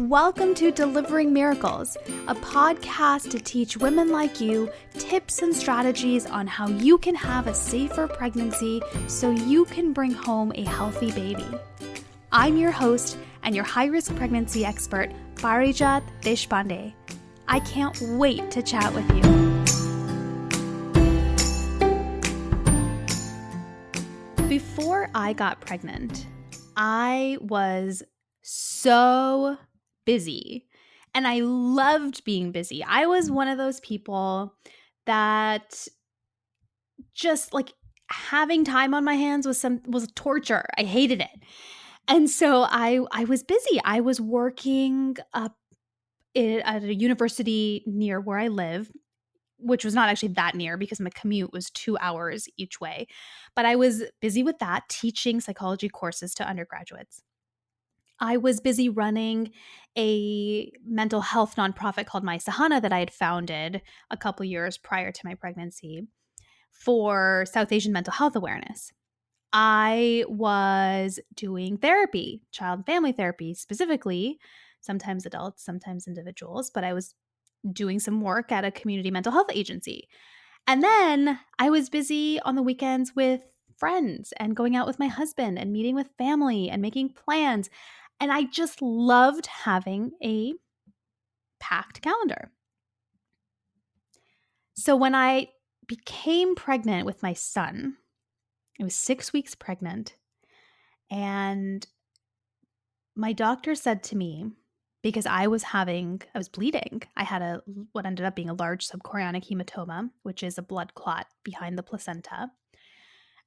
Welcome to Delivering Miracles, a podcast to teach women like you tips and strategies on how you can have a safer pregnancy so you can bring home a healthy baby. I'm your host and your high-risk pregnancy expert, Parijat Deshpande. I can't wait to chat with you. Before I got pregnant, I was so busy and I loved being busy. I was one of those people that just like having time on my hands was torture. I hated it. And so I was busy. I was working up at a university near where I live, which was not actually that near because my commute was 2 hours each way. But I was busy with that, teaching psychology courses to undergraduates. I was busy running a mental health nonprofit called My Sahana that I had founded a couple years prior to my pregnancy for South Asian mental health awareness. I was doing therapy, child and family therapy specifically, sometimes adults, sometimes individuals, but I was doing some work at a community mental health agency. And then I was busy on the weekends with friends and going out with my husband and meeting with family and making plans. And I just loved having a packed calendar. So when I became pregnant with my son, I was 6 weeks pregnant, and my doctor said to me, because I was bleeding. I had what ended up being a large subchorionic hematoma, which is a blood clot behind the placenta.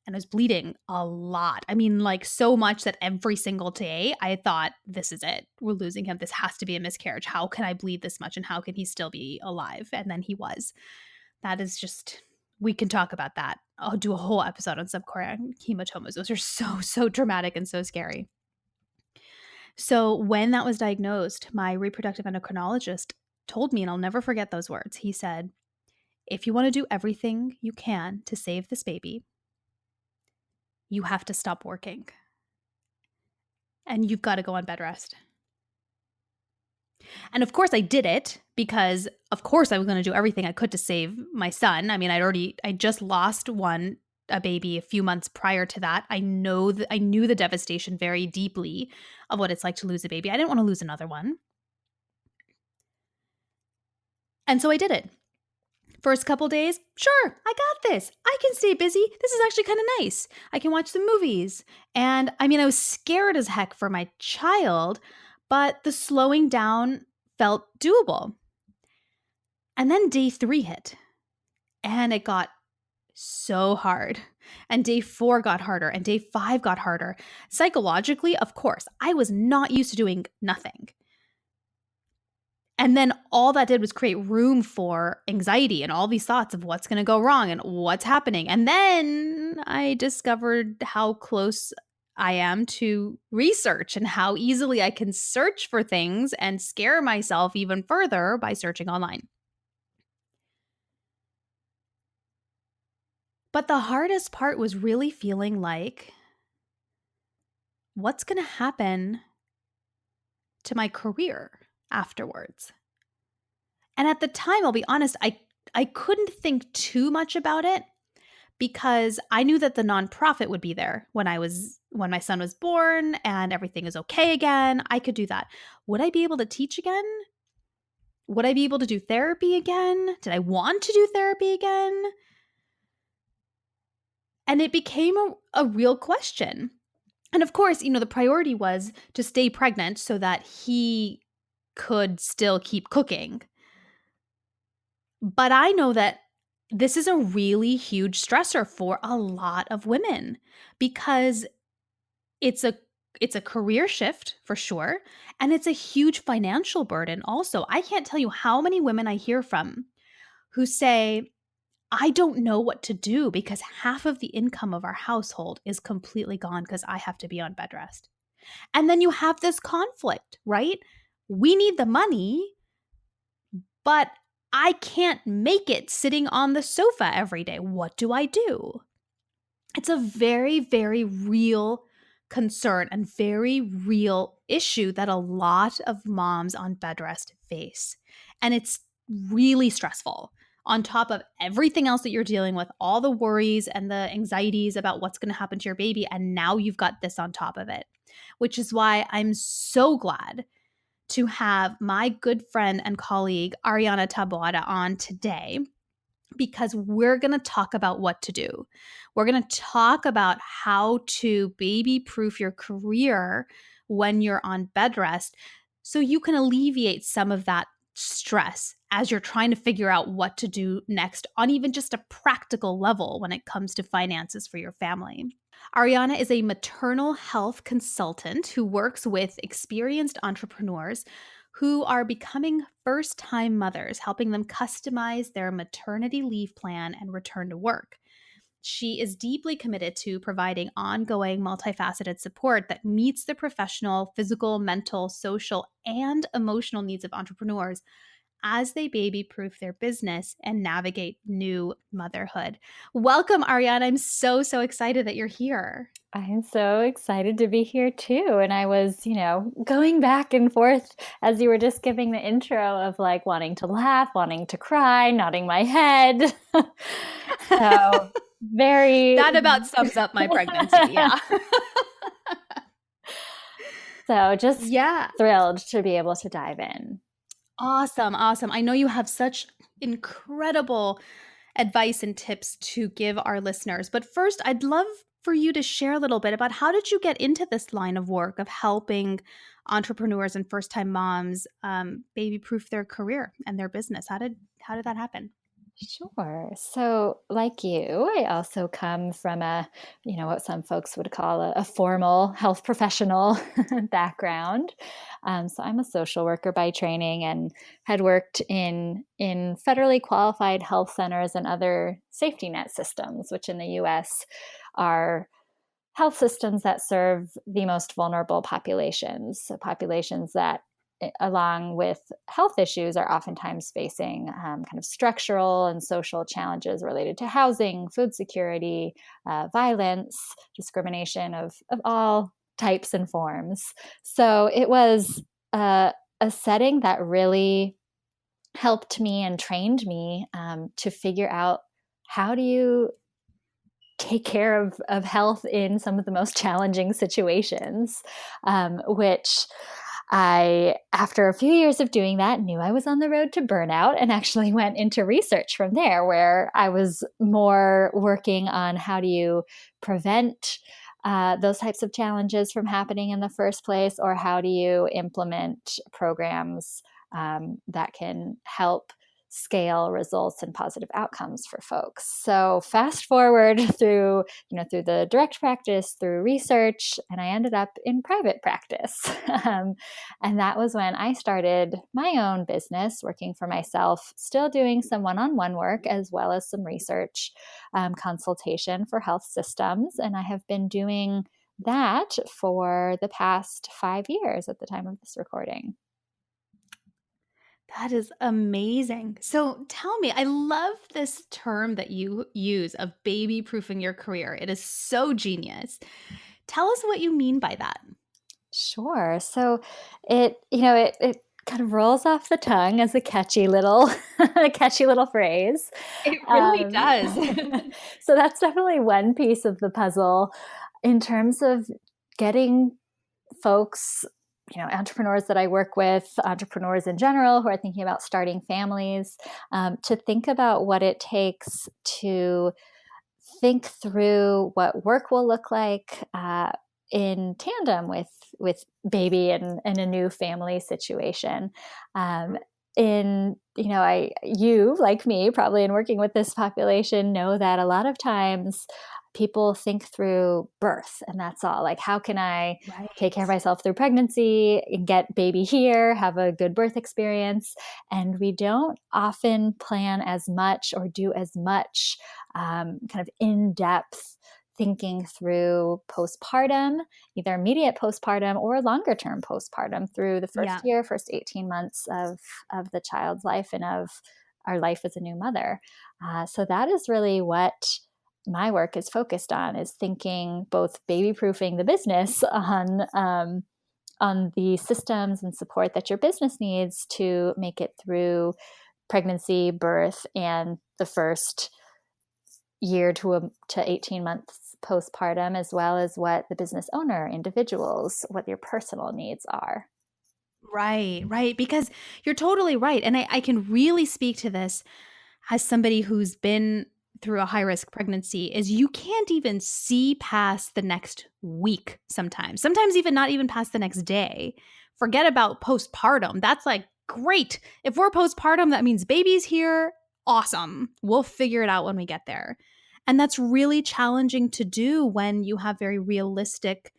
And I was bleeding a lot. I mean, like so much that every single day I thought, this is it. We're losing him. This has to be a miscarriage. How can I bleed this much and how can he still be alive? And then he was. That is just, we can talk about that. I'll do a whole episode on subchorionic hematomas. Those are so dramatic and so scary. So when that was diagnosed, my reproductive endocrinologist told me, and I'll never forget those words. He said, if you want to do everything you can to save this baby, you have to stop working. And you've got to go on bed rest. And of course I did it because of course I was going to do everything I could to save my son. I mean, I just lost a baby a few months prior to that. I knew the devastation very deeply of what it's like to lose a baby. I didn't want to lose another one. And so I did it. First couple days, sure, I got this. I can stay busy. This is actually kind of nice. I can watch some movies. And I mean, I was scared as heck for my child, but the slowing down felt doable. And then day 3 hit, and it got so hard. And day 4 got harder, and day 5 got harder. Psychologically, of course, I was not used to doing nothing. And then all that did was create room for anxiety and all these thoughts of what's going to go wrong and what's happening. And then I discovered how close I am to research and how easily I can search for things and scare myself even further by searching online. But the hardest part was really feeling like, what's going to happen to my career afterwards? And at the time, I'll be honest, I couldn't think too much about it because I knew that the nonprofit would be there when my son was born and everything is okay again. I could do that. Would I be able to teach again? Would I be able to do therapy again? Did I want to do therapy again? And it became a real question. And of course, the priority was to stay pregnant so that he could still keep cooking. But I know that this is a really huge stressor for a lot of women because it's a career shift for sure. And it's a huge financial burden also. I can't tell you how many women I hear from who say, I don't know what to do because half of the income of our household is completely gone because I have to be on bed rest. And then you have this conflict, right? We need the money, but I can't make it sitting on the sofa every day. What do I do? It's a very, very real concern and very real issue that a lot of moms on bed rest face. And it's really stressful on top of everything else that you're dealing with, all the worries and the anxieties about what's going to happen to your baby. And now you've got this on top of it, which is why I'm so glad to have my good friend and colleague, Arianna Taboada, on today, because we're going to talk about what to do. We're going to talk about how to baby proof your career when you're on bed rest so you can alleviate some of that stress as you're trying to figure out what to do next on even just a practical level when it comes to finances for your family. Arianna is a maternal health consultant who works with experienced entrepreneurs who are becoming first-time mothers, helping them customize their maternity leave plan and return to work. She is deeply committed to providing ongoing, multifaceted support that meets the professional, physical, mental, social, and emotional needs of entrepreneurs as they baby proof their business and navigate new motherhood. Welcome, Ariana. I'm so, so excited that you're here. I'm so excited to be here too. And I was, going back and forth as you were just giving the intro of like wanting to laugh, wanting to cry, nodding my head. So very. That about sums up my pregnancy. Yeah. So just thrilled to be able to dive in. Awesome. Awesome. I know you have such incredible advice and tips to give our listeners. But first, I'd love for you to share a little bit about how did you get into this line of work of helping entrepreneurs and first-time moms baby proof their career and their business? How did that happen? Sure. So, like you, I also come from what some folks would call a formal health professional background. So, I'm a social worker by training and had worked in federally qualified health centers and other safety net systems, which in the U.S. are health systems that serve the most vulnerable populations, so populations that along with health issues are oftentimes facing kind of structural and social challenges related to housing, food security, violence, discrimination of all types and forms. So it was a setting that really helped me and trained me to figure out how do you take care of health in some of the most challenging situations, which I, after a few years of doing that, knew I was on the road to burnout and actually went into research from there, where I was more working on how do you prevent those types of challenges from happening in the first place, or how do you implement programs that can help scale results and positive outcomes for folks. So fast forward through the direct practice, through research, and I ended up in private practice. And that was when I started my own business, working for myself, still doing some one-on-one work as well as some research consultation for health systems. And I have been doing that for the past 5 years at the time of this recording. That is amazing. So tell me, I love this term that you use of baby proofing your career. It is so genius. Tell us what you mean by that. Sure. So it kind of rolls off the tongue as a catchy little phrase. It really does. So that's definitely one piece of the puzzle in terms of getting folks, entrepreneurs that I work with, entrepreneurs in general who are thinking about starting families, to think about what it takes to think through what work will look like in tandem with baby and a new family situation. You, like me, probably in working with this population, know that a lot of times people think through birth and that's all. Like, how can I take care of myself through pregnancy and get baby here, have a good birth experience? And we don't often plan as much or do as much kind of in-depth thinking through postpartum, either immediate postpartum or longer term postpartum through the first year, first 18 months of the child's life and of our life as a new mother. So that is really what my work is focused on, is thinking both baby-proofing the business on the systems and support that your business needs to make it through pregnancy, birth, and the first year to 18 months postpartum, as well as what the business owner, individuals, what your personal needs are. Right, right. Because you're totally right. And I can really speak to this as somebody who's been through a high risk pregnancy is you can't even see past the next week sometimes even not even past the next day. Forget about postpartum. That's like great. If we're postpartum, that means baby's here. Awesome. We'll figure it out when we get there. And that's really challenging to do when you have very realistic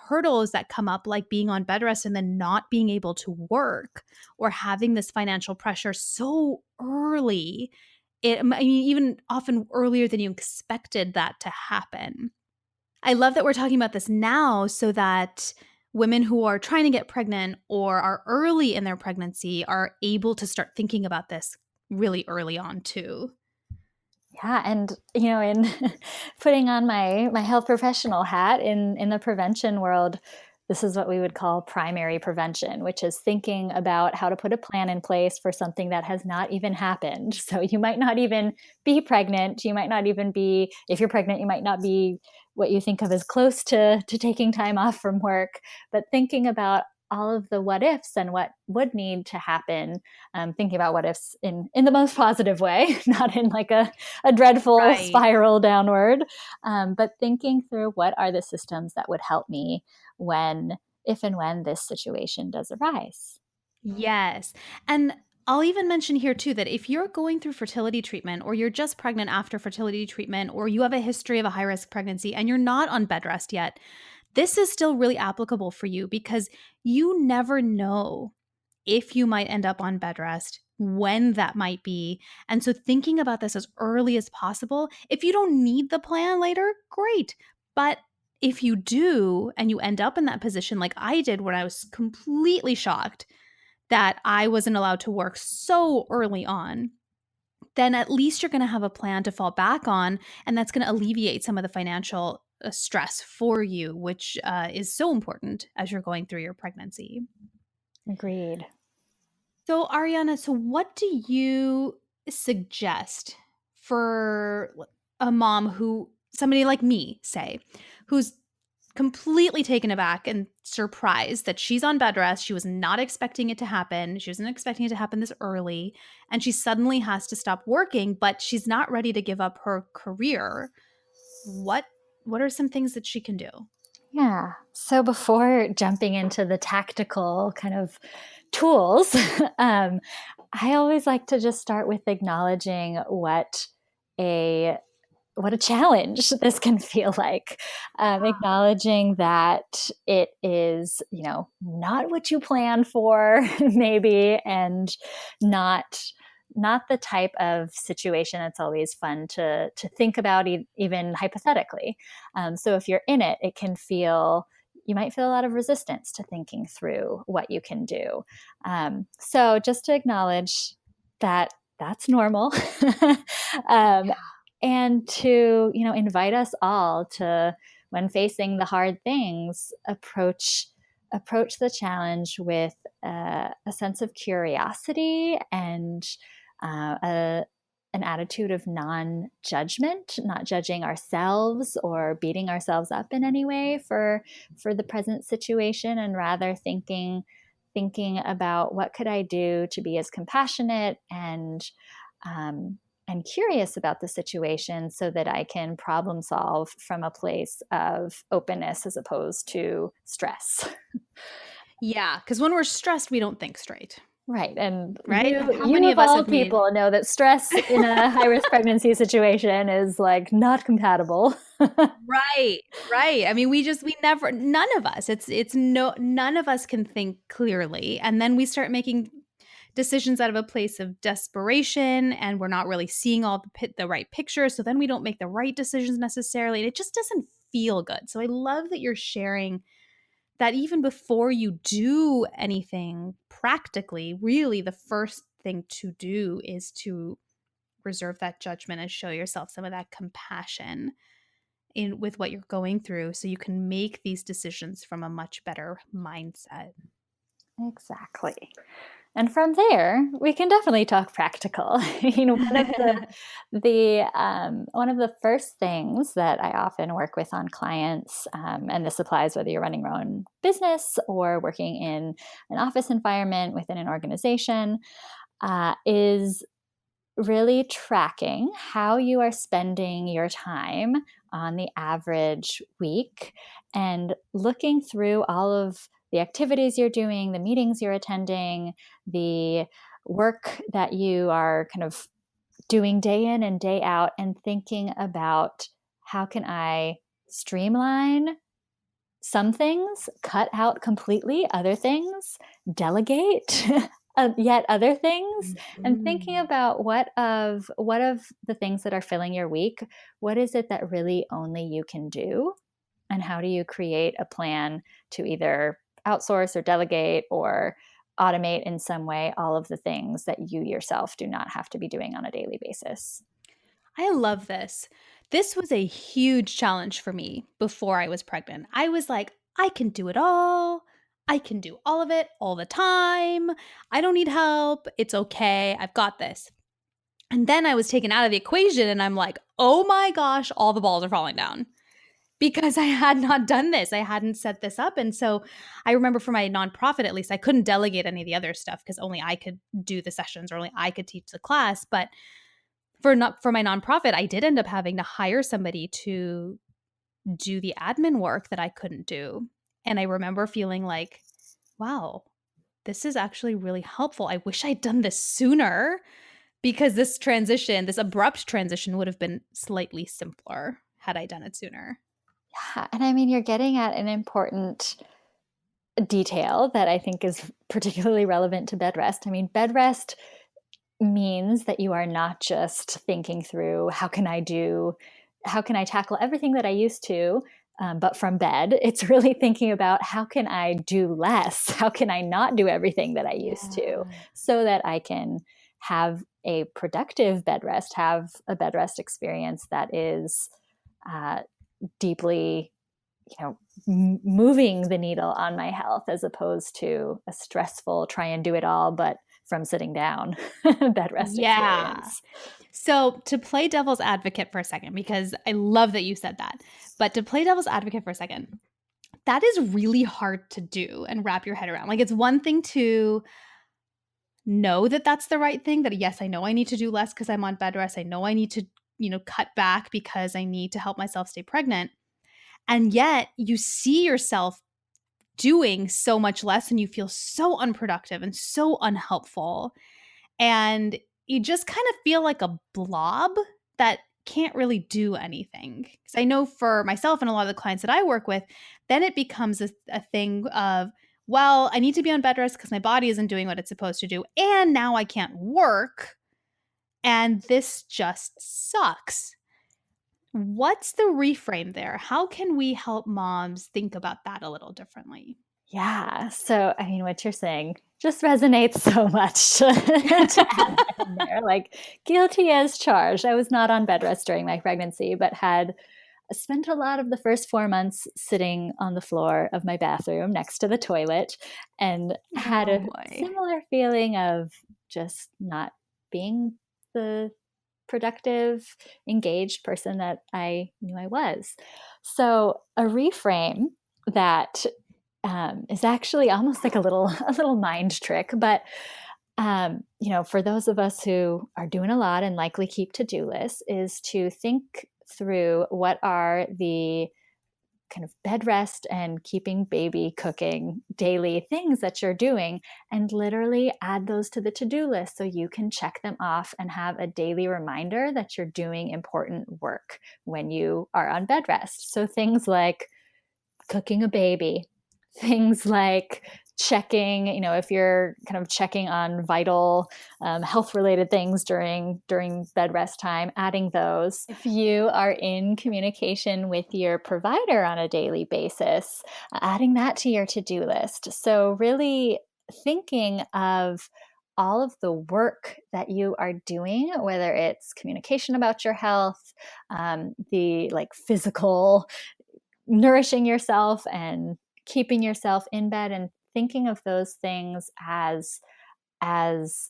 hurdles that come up, like being on bed rest and then not being able to work or having this financial pressure so early. I mean, even often earlier than you expected that to happen. I love that we're talking about this now so that women who are trying to get pregnant or are early in their pregnancy are able to start thinking about this really early on too. Yeah, and in putting on my health professional hat in the prevention world, this is what we would call primary prevention, which is thinking about how to put a plan in place for something that has not even happened. So you might not even be pregnant. You might not even be, if you're pregnant, you might not be what you think of as close to taking time off from work, but thinking about all of the what ifs and what would need to happen, thinking about what ifs in the most positive way, not in like a dreadful Right. spiral downward, but thinking through what are the systems that would help me if and when this situation does arise. Yes. And I'll even mention here too that if you're going through fertility treatment or you're just pregnant after fertility treatment or you have a history of a high risk pregnancy and you're not on bed rest yet, this is still really applicable for you because you never know if you might end up on bed rest, when that might be. And so thinking about this as early as possible, if you don't need the plan later, great. But if you do and you end up in that position like I did when I was completely shocked that I wasn't allowed to work so early on, then at least you're going to have a plan to fall back on. And that's going to alleviate some of the financial stress for you, which is so important as you're going through your pregnancy. Agreed. So, Ariana, so what do you suggest for a mom who, somebody like me, say, who's completely taken aback and surprised that she's on bed rest. She was not expecting it to happen. She wasn't expecting it to happen this early. And she suddenly has to stop working, but she's not ready to give up her career. What what are some things that she can do? Yeah. So before jumping into the tactical kind of tools, I always like to just start with acknowledging a what a challenge this can feel like. Acknowledging that it is, not what you planned for, maybe, and not not the type of situation that's always fun to think about, even hypothetically. So if you're in it, you might feel a lot of resistance to thinking through what you can do. So just to acknowledge that that's normal. um, and to invite us all to, when facing the hard things, approach the challenge with a sense of curiosity and an attitude of non-judgment, not judging ourselves or beating ourselves up in any way for the present situation, and rather thinking about what could I do to be as compassionate and curious about the situation so that I can problem solve from a place of openness as opposed to stress. Yeah, because when we're stressed, we don't think straight, Right. And right? How you many of of us all have made people know that stress in a high risk pregnancy situation is like not compatible. right, right. I mean, we never, none of us, it's no, none of us can think clearly. And then we start making decisions out of a place of desperation and we're not really seeing all the right picture. So then we don't make the right decisions necessarily. And it just doesn't feel good. So I love that you're sharing that even before you do anything practically, really the first thing to do is to reserve that judgment and show yourself some of that compassion in with what you're going through so you can make these decisions from a much better mindset. Exactly. And from there, we can definitely talk practical. One of the first things that I often work with on clients, and this applies whether you're running your own business or working in an office environment within an organization, is really tracking how you are spending your time on the average week and looking through all of the activities you're doing, the meetings you're attending, the work that you are kind of doing day in and day out, and thinking about how can I streamline some things, cut out completely other things, delegate yet other things, and thinking about what of the things that are filling your week, what is it that really only you can do, and how do you create a plan to either outsource or delegate or automate in some way all of the things that you yourself do not have to be doing on a daily basis. I love this. This was a huge challenge for me before I was pregnant. I was like, I can do it all. I can do all of it all the time. I don't need help. It's okay. I've got this. And then I was taken out of the equation and I'm like, oh my gosh, all the balls are falling down because I had not done this. I hadn't set this up. And so I remember for my nonprofit, at least, I couldn't delegate any of the other stuff because only I could do the sessions or only I could teach the class. But for my nonprofit, I did end up having to hire somebody to do the admin work that I couldn't do. And I remember feeling like, wow, this is actually really helpful. I wish I'd done this sooner because this abrupt transition would have been slightly simpler had I done it sooner. Yeah, and I mean, you're getting at an important detail that I think is particularly relevant to bed rest. I mean, bed rest means that you are not just thinking through how can I tackle everything that I used to, but from bed. It's really thinking about how can I do less? How can I not do everything that I used to, so that I can have a productive bed rest, have a bed rest experience that is deeply, moving the needle on my health, as opposed to a stressful try and do it all, but from sitting down bed rest experience. So to play devil's advocate for a second, because I love that you said that, but to play devil's advocate for a second, that is really hard to do and wrap your head around. Like, it's one thing to know that that's the right thing, that yes, I know I need to do less because I'm on bed rest. I know I need to, cut back because I need to help myself stay pregnant. And yet you see yourself doing so much less and you feel so unproductive and so unhelpful. And you just kind of feel like a blob that can't really do anything. Because I know for myself and a lot of the clients that I work with, then it becomes a thing of, well, I need to be on bed rest because my body isn't doing what it's supposed to do. And now I can't work. And this just sucks. What's the reframe there? How can we help moms think about that a little differently? Yeah. So, I mean, what you're saying just resonates so much to add in there. Like, guilty as charged. I was not on bed rest during my pregnancy, but had spent a lot of the first 4 months sitting on the floor of my bathroom next to the toilet, and had a similar feeling of just not being the productive, engaged person that I knew I was. So a reframe that is actually almost like a little mind trick, but for those of us who are doing a lot and likely keep to-do lists, is to think through what are the kind of bed rest and keeping baby cooking daily things that you're doing, and literally add those to the to-do list so you can check them off and have a daily reminder that you're doing important work when you are on bed rest. So things like cooking a baby, things like checking, if you're kind of checking on vital health related things during bed rest time, adding those. If you are in communication with your provider on a daily basis, adding that to your to-do list. So really thinking of all of the work that you are doing, whether it's communication about your health, the like physical nourishing yourself and keeping yourself in bed, and thinking of those things as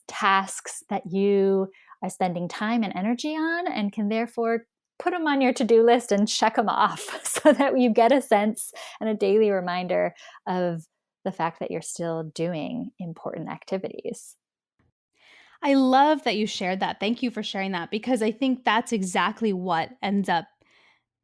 tasks that you are spending time and energy on, and can therefore put them on your to-do list and check them off so that you get a sense and a daily reminder of the fact that you're still doing important activities. I love that you shared that. Thank you for sharing that because I think that's exactly what ends up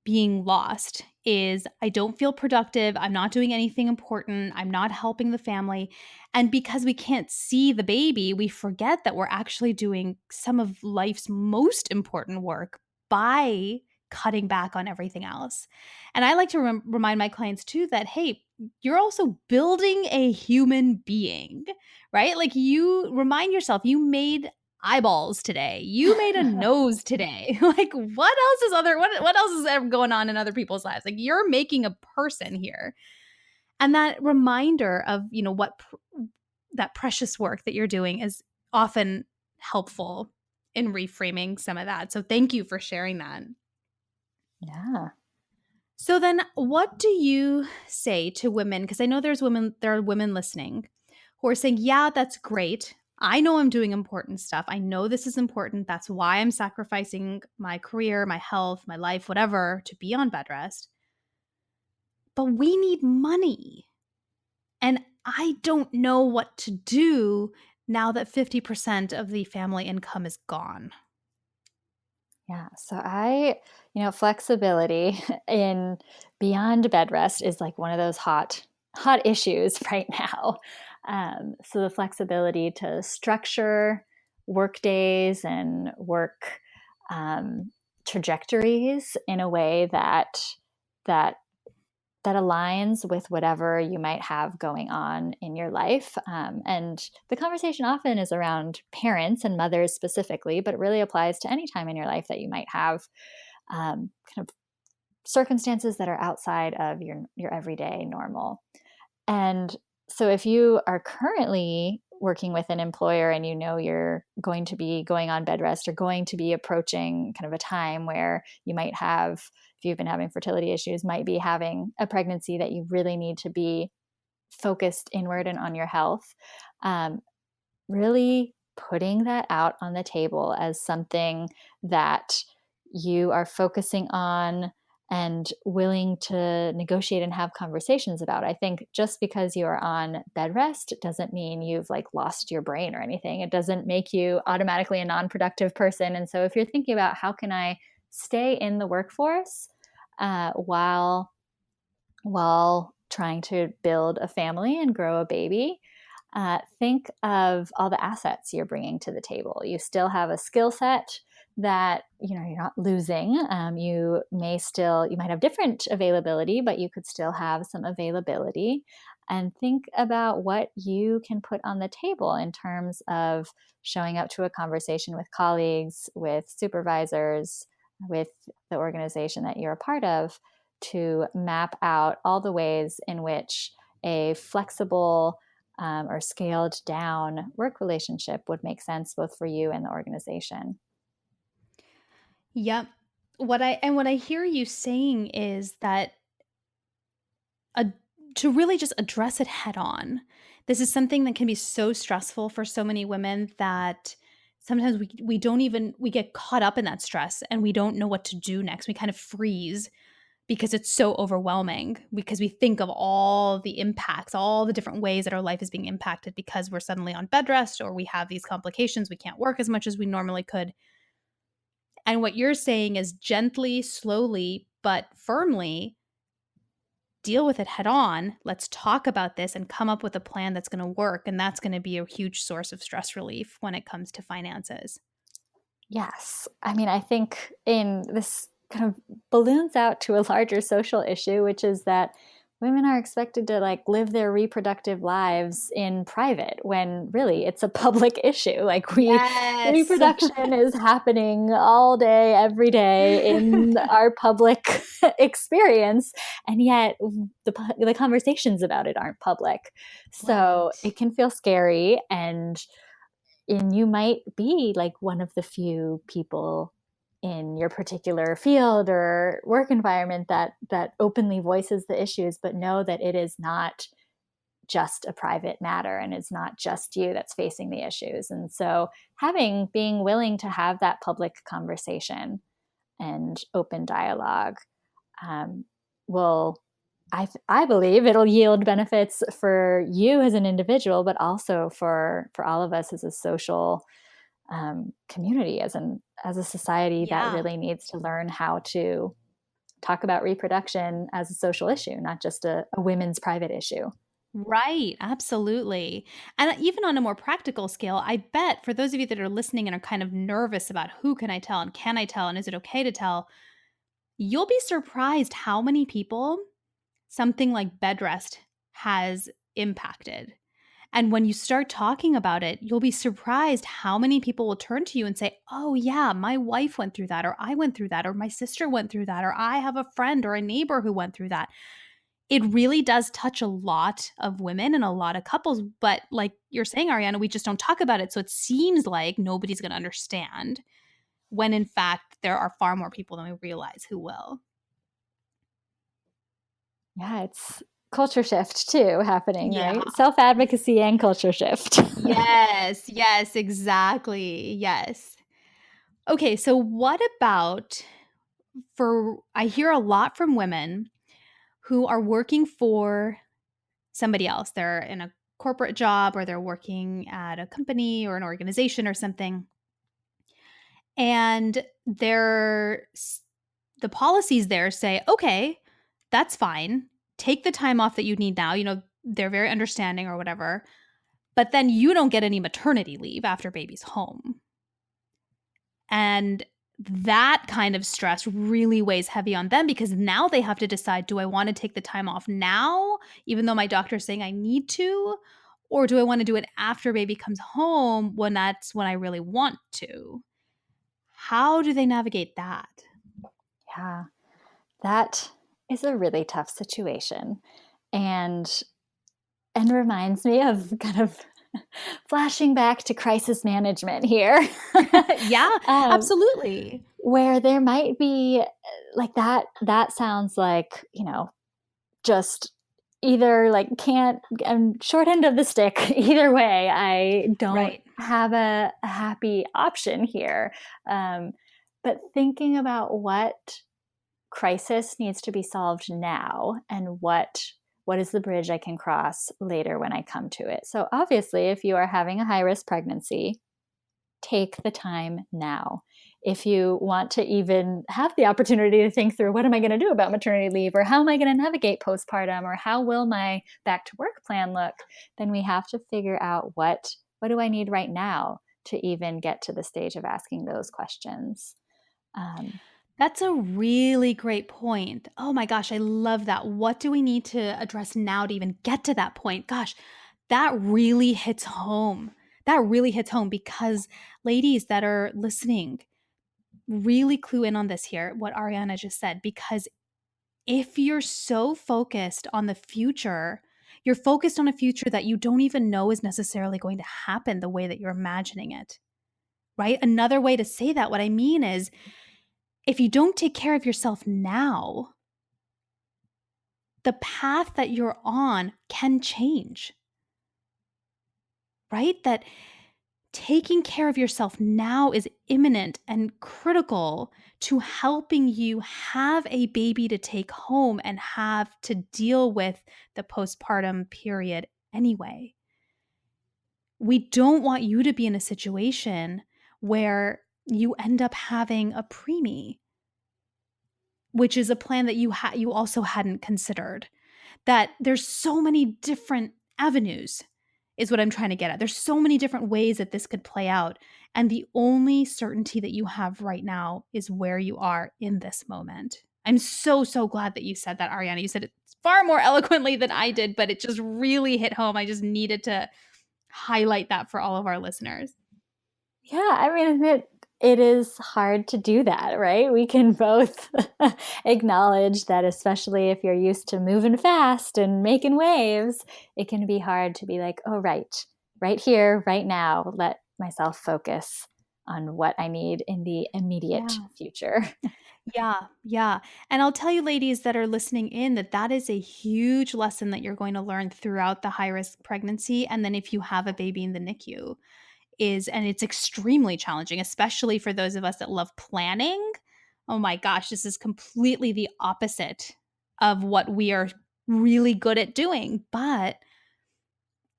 being lost is I don't feel productive, I'm not doing anything important, I'm not helping the family, and because we can't see the baby, we forget that we're actually doing some of life's most important work by cutting back on everything else. And I like to remind my clients too that hey, you're also building a human being, right? Like you remind yourself you made eyeballs today. You made a nose today. Like what else is ever going on in other people's lives? Like you're making a person here. And that reminder of, that precious work that you're doing is often helpful in reframing some of that. So thank you for sharing that. Yeah. So then what do you say to women because I know there are women listening who are saying, "Yeah, that's great. I know I'm doing important stuff. I know this is important. That's why I'm sacrificing my career, my health, my life, whatever to be on bed rest. But we need money. And I don't know what to do now that 50% of the family income is gone." Yeah. So flexibility in beyond bed rest is like one of those hot issues right now. So the flexibility to structure work days and work um, trajectories in a way that that aligns with whatever you might have going on in your life. And the conversation often is around parents and mothers specifically, but it really applies to any time in your life that you might have kind of circumstances that are outside of your everyday normal. And so if you are currently working with an employer and you know you're going to be going on bed rest or going to be approaching kind of a time where you might have, if you've been having fertility issues, might be having a pregnancy that you really need to be focused inward and on your health, really putting that out on the table as something that you are focusing on and willing to negotiate and have conversations about. I think just because you are on bed rest doesn't mean you've like lost your brain or anything. It doesn't make you automatically a non-productive person. And so if you're thinking about how can I stay in the workforce while trying to build a family and grow a baby, think of all the assets you're bringing to the table. You still have a skill set that you're not losing. You might have different availability, but you could still have some availability. And think about what you can put on the table in terms of showing up to a conversation with colleagues, with supervisors, with the organization that you're a part of, to map out all the ways in which a flexible or scaled down work relationship would make sense both for you and the organization. Yep. What I hear you saying is that a to really just address it head on. This is something that can be so stressful for so many women that sometimes we don't even we get caught up in that stress and we don't know what to do next. We kind of freeze because it's so overwhelming because we think of all the impacts, all the different ways that our life is being impacted because we're suddenly on bed rest or we have these complications, we can't work as much as we normally could. And what you're saying is gently, slowly, but firmly deal with it head on. Let's talk about this and come up with a plan that's going to work. And that's going to be a huge source of stress relief when it comes to finances. Yes. I mean, I think in this kind of balloons out to a larger social issue, which is that women are expected to like live their reproductive lives in private when really it's a public issue. Like Yes. reproduction is happening all day, every day in our public experience. And yet the conversations about it aren't public. So Right. it can feel scary, and And you might be like one of the few people in your particular field or work environment that openly voices the issues, but know that it is not just a private matter and it's not just you that's facing the issues. And so being willing to have that public conversation and open dialogue will, I believe it'll yield benefits for you as an individual, but also for all of us as a social community, as a society that Yeah. really needs to learn how to talk about reproduction as a social issue, not just a women's private issue. Right, absolutely. And even on a more practical scale, I bet for those of you that are listening and are kind of nervous about who can I tell and can I tell and is it okay to tell, you'll be surprised how many people something like bed rest has impacted. And when you start talking about it, you'll be surprised how many people will turn to you and say, "Oh, yeah, my wife went through that, or I went through that, or my sister went through that, or I have a friend or a neighbor who went through that." It really does touch a lot of women and a lot of couples. But like you're saying, Arianna, we just don't talk about it. So it seems like nobody's going to understand when in fact there are far more people than we realize who will. Yeah, it's culture shift too happening, Yeah. right? Self-advocacy and culture shift. Yes, yes, exactly. Yes. Okay, so what about for I hear a lot from women who are working for somebody else. They're in a corporate job or they're working at a company or an organization or something. And the policies there say, "Okay, that's fine. Take the time off that you need now." They're very understanding or whatever. But then you don't get any maternity leave after baby's home. And that kind of stress really weighs heavy on them because now they have to decide, do I want to take the time off now, even though my doctor is saying I need to? Or do I want to do it after baby comes home when that's when I really want to? How do they navigate that? Yeah, that is a really tough situation. And reminds me of kind of flashing back to crisis management here. Yeah, um, absolutely. where there might be like that sounds like, just either like can't, I'm short end of the stick. Either way, I don't Right. have a happy option here. Um, but thinking about what crisis needs to be solved now and what is the bridge I can cross later when I come to it. So obviously, if you are having a high risk pregnancy, take the time now. If you want to even have the opportunity to think through what am I going to do about maternity leave, or how am I going to navigate postpartum, or how will my back to work plan look, then we have to figure out what do I need right now to even get to the stage of asking those questions. Um, That's a really great point. Oh my gosh, I love that. What do we need to address now to even get to that point? Gosh, that really hits home. That really hits home because ladies that are listening really clue in on this here, what Ariana just said. Because if you're so focused on the future, you're focused on a future that you don't even know is necessarily going to happen the way that you're imagining it, right? Another way to say that, what I mean is, if you don't take care of yourself now, the path that you're on can change, right? That taking care of yourself now is imminent and critical to helping you have a baby to take home and have to deal with the postpartum period anyway. We don't want you to be in a situation where you end up having a preemie, which is a plan that you also hadn't considered. That there's so many different avenues is what I'm trying to get at. There's so many different ways that this could play out, and the only certainty that you have right now is where you are in this moment. I'm so glad that you said that, Ariana. You said it far more eloquently than I did, but it just really hit home. I just needed to highlight that for all of our listeners. Yeah, I mean, it is hard to do that, right? We can both acknowledge that, especially if you're used to moving fast and making waves, it can be hard to be like, oh, right here, right now, myself focus on what I need in the immediate Yeah. future. Yeah, yeah. And I'll tell you ladies that are listening in that that is a huge lesson that you're going to learn throughout the high risk pregnancy and then if you have a baby in the NICU is and it's extremely challenging, especially for those of us that love planning. Oh my gosh, this is completely the opposite of what we are really good at doing, but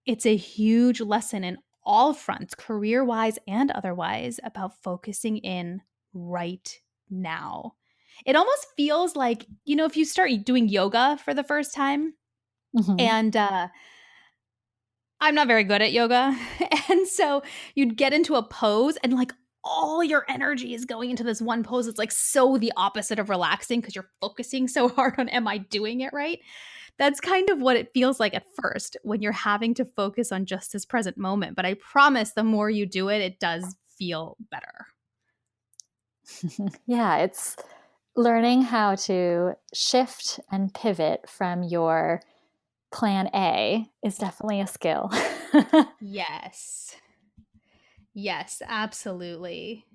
it's a huge lesson in all fronts, career-wise and otherwise, about focusing in right now. It almost feels like, if you start doing yoga for the first time, Mhm. and, I'm not very good at yoga, and so you'd get into a pose and, like, all your energy is going into this one pose. It's, like, so the opposite of relaxing because 'cause you're focusing so hard on, "Am I doing it right?" That's kind of what it feels like at first when you're having to focus on just this present moment, but I promise the more you do it, it does feel better. Yeah, it's learning how to shift and pivot from your plan A is definitely a skill. Yes. Yes, absolutely.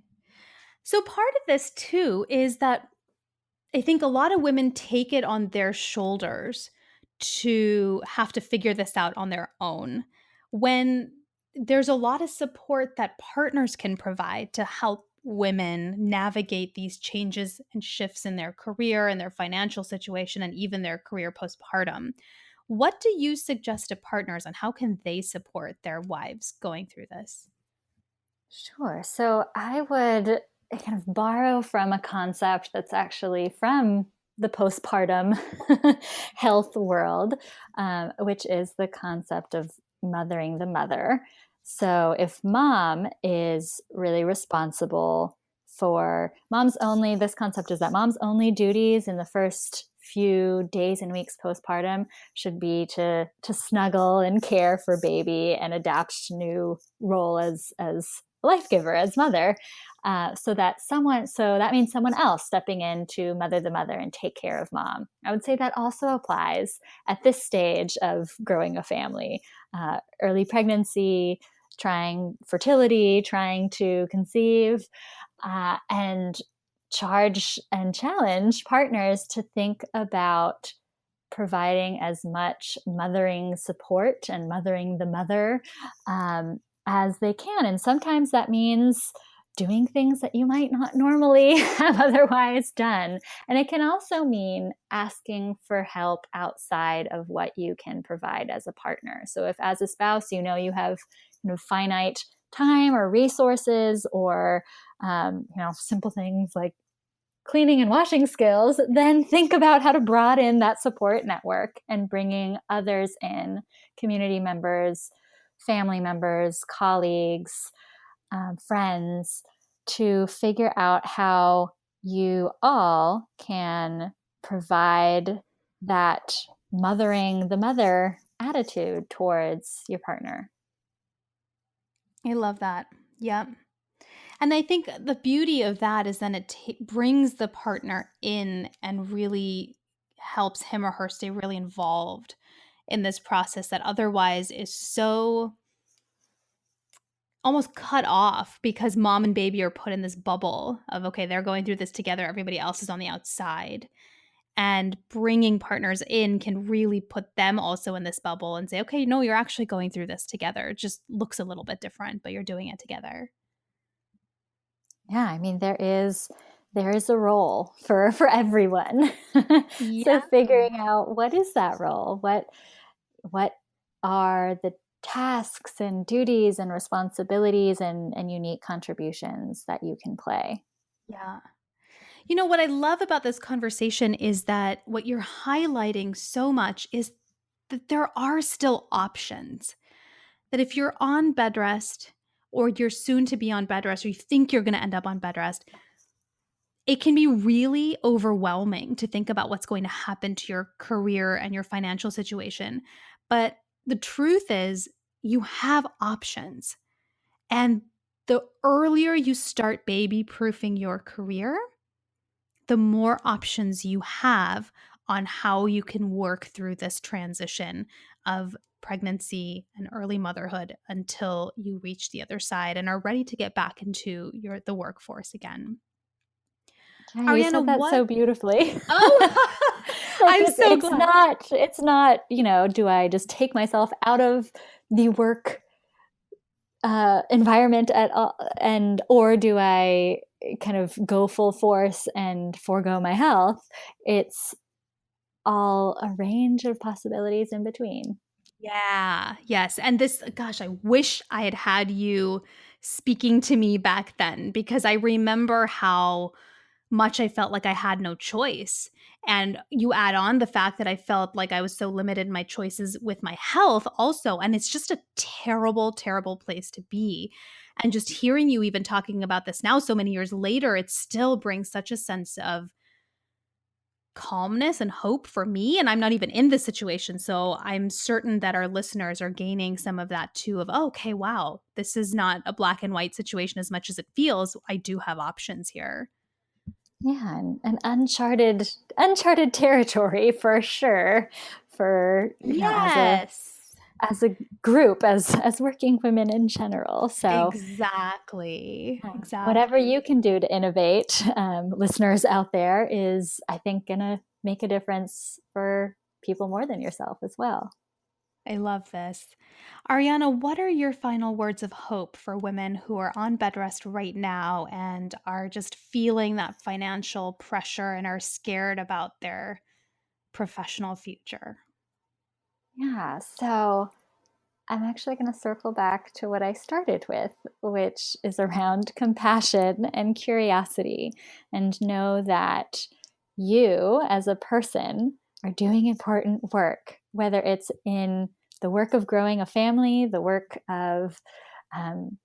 So part of this too is that I think a lot of women take it on their shoulders to have to figure this out on their own when there's a lot of support that partners can provide to help women navigate these changes and shifts in their career and their financial situation and even their career postpartum. What do you suggest to partners on how can they support their wives going through this? Sure. So I would kind of borrow from a concept that's actually from the postpartum health world, which is the concept of mothering the mother. So if mom is really responsible for this concept is that mom's only duties in the first few days and weeks postpartum should be to snuggle and care for baby and adapt to new role as life giver, as mother. So that means someone else stepping in to mother the mother and take care of mom. I would say that also applies at this stage of growing a family, early pregnancy, trying fertility, trying to conceive, and charge and challenge partners to think about providing as much mothering support and mothering the mother as they can. And sometimes that means doing things that you might not normally have otherwise done. And it can also mean asking for help outside of what you can provide as a partner. So if as a spouse, you have finite time or resources or simple things like cleaning and washing skills, then think about how to broaden that support network and bringing others in, community members, family members, colleagues, friends, to figure out how you all can provide that mothering the mother attitude towards your partner. I love that. Yep. And I think the beauty of that is then brings the partner in and really helps him or her stay really involved in this process that otherwise is so almost cut off because mom and baby are put in this bubble of, okay, they're going through this together, everybody else is on the outside. And bringing partners in can really put them also in this bubble and say, okay, no, you're actually going through this together. It just looks a little bit different, but you're doing it together. Yeah, I mean there is a role for everyone. So Yeah. figuring out what is that role? What are the tasks and duties and responsibilities and unique contributions that you can play? Yeah. What I love about this conversation is that what you're highlighting so much is that there are still options. That if you're on bed rest or you're soon to be on bed rest or you think you're going to end up on bed rest, it can be really overwhelming to think about what's going to happen to your career and your financial situation. But the truth is, you have options. And the earlier you start baby proofing your career, the more options you have on how you can work through this transition of pregnancy and early motherhood until you reach the other side and are ready to get back into the workforce again. Yeah, you Ariana, said that what so beautifully. Oh, Like I'm so glad. it's not, do I just take myself out of the work environment at all, and or do I kind of go full force and forego my health? It's all a range of possibilities in between. Yeah, yes, and this gosh, I wish I had had you speaking to me back then because I remember how much I felt like I had no choice, and you add on the fact that I felt like I was so limited in my choices with my health also, and it's just a terrible, terrible place to be, and just hearing you even talking about this now so many years later, it still brings such a sense of calmness and hope for me, and I'm not even in this situation, so I'm certain that our listeners are gaining some of that too of, "Oh, okay, wow, this is not a black and white situation as much as it feels. I do have options here." Yeah, and an uncharted territory for sure, for Yes. as a group, as working women in general. So Exactly, whatever you exactly. can do to innovate, listeners out there, is, I think, gonna make a difference for people more than yourself as well. I love this. Ariana, what are your final words of hope for women who are on bed rest right now and are just feeling that financial pressure and are scared about their professional future? Yeah, so I'm actually going to circle back to what I started with, which is around compassion and curiosity, and know that you, as a person, are doing important work, whether it's in the work of growing a family, the work of um,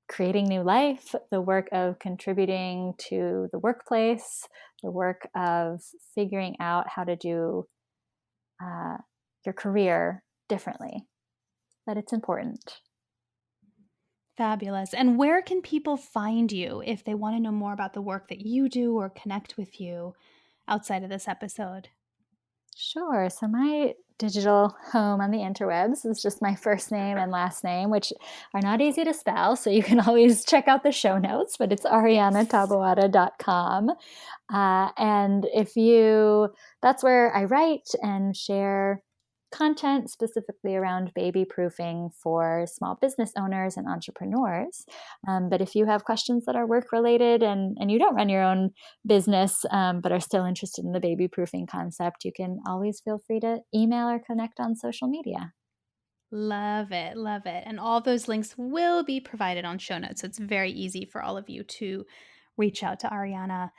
creating new life, the work of contributing to the workplace, the work of figuring out how to do uh, your career differently, that it's important. Fabulous. And where can people find you if they want to know more about the work that you do or connect with you outside of this episode? Sure. So my digital home on the interwebs is just my first name and last name, which are not easy to spell. So you can always check out the show notes, but it's Yes. ariannataboada.com. And that's where I write and share content specifically around baby proofing for small business owners and entrepreneurs. But if you have questions that are work related, and you don't run your own business, but are still interested in the baby proofing concept, you can always feel free to email or connect on social media. Love it. Love it. And all those links will be provided on show notes. So it's very easy for all of you to reach out to Ariana.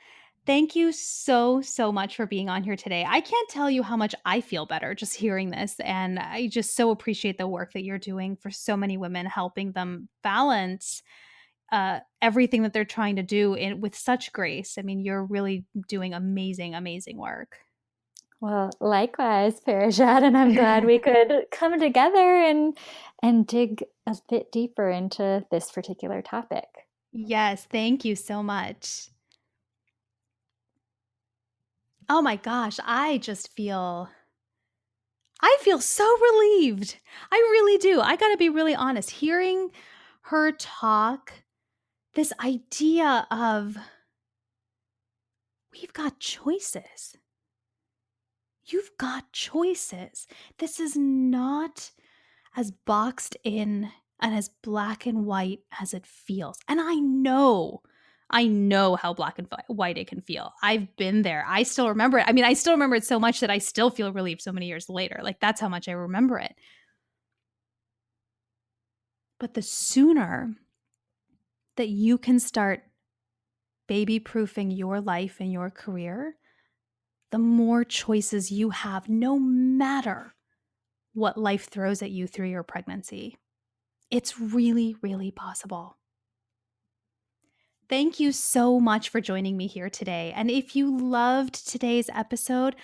Thank you so, so much for being on here today. I can't tell you how much I feel better just hearing this. And I just so appreciate the work that you're doing for so many women, helping them balance everything that they're trying to do with such grace. I mean, you're really doing amazing, amazing work. Well, likewise, Parashad, and I'm glad we could come together and dig a bit deeper into this particular topic. Yes, thank you so much. Oh my gosh, I feel so relieved. I really do. I got to be really honest. Hearing her talk, this idea of we've got choices. You've got choices. This is not as boxed in and as black and white as it feels. And I know how black and white it can feel. I've been there. I still remember it. I mean, I still remember it so much that I still feel relieved so many years later. Like, that's how much I remember it. But the sooner that you can start baby proofing your life and your career, the more choices you have, no matter what life throws at you through your pregnancy. It's really, really possible. Thank you so much for joining me here today. And if you loved today's episode,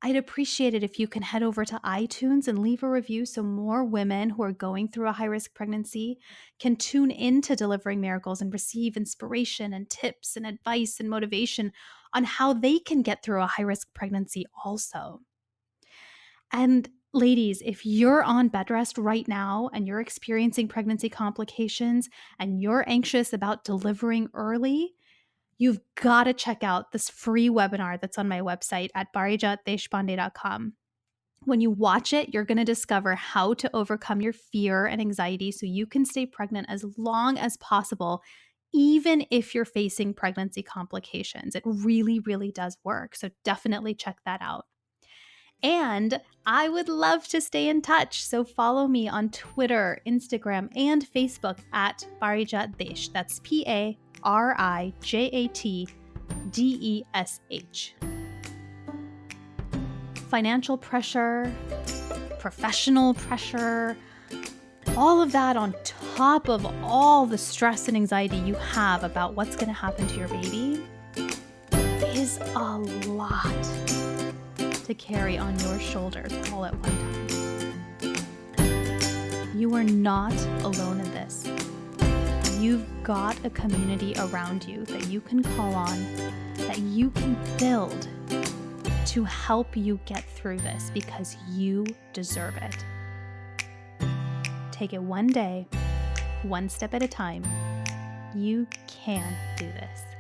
I'd appreciate it if you can head over to iTunes and leave a review so more women who are going through a high-risk pregnancy can tune into Delivering Miracles and receive inspiration and tips and advice and motivation on how they can get through a high-risk pregnancy also. And ladies, if you're on bed rest right now and you're experiencing pregnancy complications and you're anxious about delivering early, you've got to check out this free webinar that's on my website at parijatdeshpande.com. When you watch it, you're going to discover how to overcome your fear and anxiety so you can stay pregnant as long as possible, even if you're facing pregnancy complications. It really, really does work. So definitely check that out. And I would love to stay in touch. So follow me on Twitter, Instagram, and Facebook at Parijat Desh. That's PARIJATDESH. Financial pressure, professional pressure, all of that on top of all the stress and anxiety you have about what's going to happen to your baby is a lot to carry on your shoulders all at one time. You are not alone in this. You've got a community around you that you can call on, that you can build to help you get through this because you deserve it. Take it one day, one step at a time. You can do this.